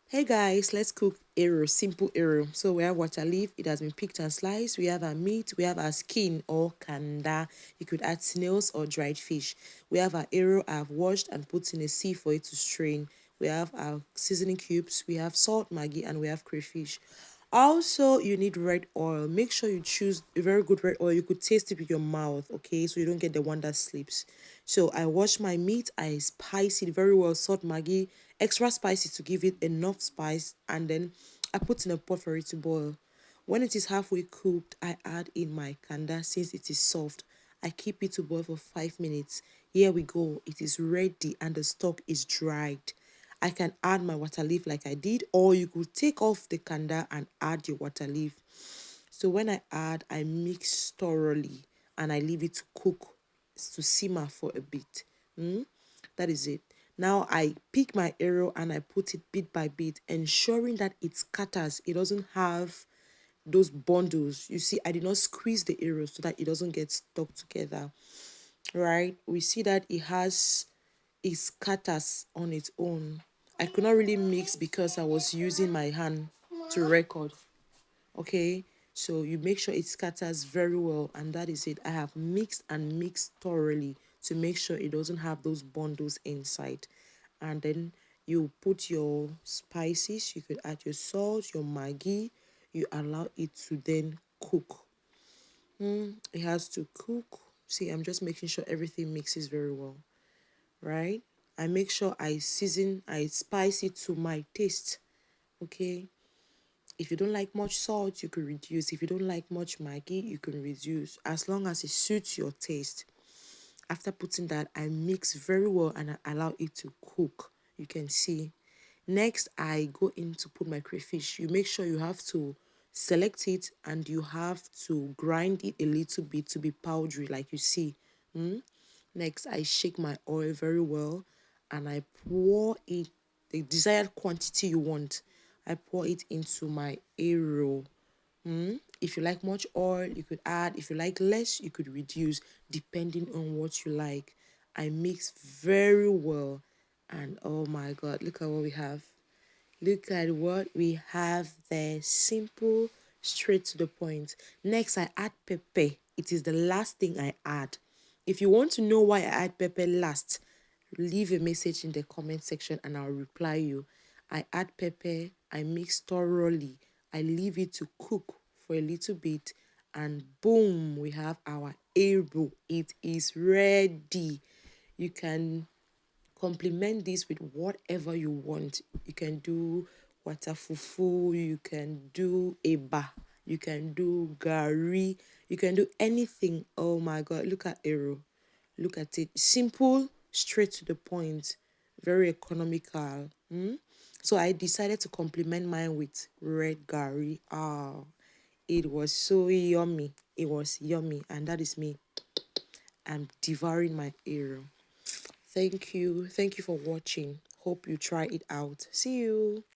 Hey guys, let's cook Eru, simple Eru. So we have water leaf, it has been picked and sliced. We have our meat, we have our skin or kanda. You could add snails or dried fish. We have our Eru I've washed and put in a sieve for it to strain. We have our seasoning cubes, we have salt, maggi, and we have crayfish. Also, you need red oil. Make sure you choose a very good red oil. You could taste it with your mouth, okay? So you don't get the one that slips. So I wash my meat, I spice it very well, salt, maggi, extra spicy to give it enough spice, and then I put in a pot for it to boil. When it is halfway cooked, I add in my kanda since it is soft. I keep it to boil for 5 minutes. Here we go. It is ready and the stock is dried. I can add my water leaf like I did, or you could take off the kanda and add your water leaf. So when I add, I mix thoroughly and I leave it to cook, to simmer for a bit. That is it. Now I pick my arrow and I put it bit by bit, ensuring that it scatters. It doesn't have those bundles. You see, I did not squeeze the arrow so that it doesn't get stuck together. Right? We see that it scatters on its own. I could not really mix because I was using my hand to record. Okay, so you make sure it scatters very well, and that is it. I have mixed and mixed thoroughly to make sure it doesn't have those bundles inside. And then you put your spices, you could add your salt, your maggi, you allow it to then cook. It has to cook. See, I'm just making sure everything mixes very well, right? I make sure I season, I spice it to my taste. Okay, if you don't like much salt, you could reduce. If you don't like much maggi, you can reduce, as long as it suits your taste. After putting that, I mix very well and I allow it to cook. You can see. Next, I go in to put my crayfish. You make sure you have to select it and you have to grind it a little bit to be powdery, like you see. Next, I shake my oil very well and I pour it the desired quantity you want. I pour it into my arrow. If you like much oil, you could add. If you like less, you could reduce, depending on what you like. I mix very well, and oh my god, look at what we have. Look at what we have there. Simple, straight to the point. Next, I add pepper. It is the last thing I add. If you want to know why I add pepper last, leave a message in the comment section and I'll reply you. I add pepper, I mix thoroughly, I leave it to cook for a little bit, and boom, we have our Eru. It is ready. You can complement this with whatever you want. You can do water fufu, you can do eba, you can do gari, you can do anything. Oh my god, look at Eru. Look at it. Simple, straight to the point, very economical. So I decided to complement mine with red gari. It was so yummy. It was yummy, and that is me. I'm devouring my Eru. Thank you. Thank you for watching. Hope you try it out. See you.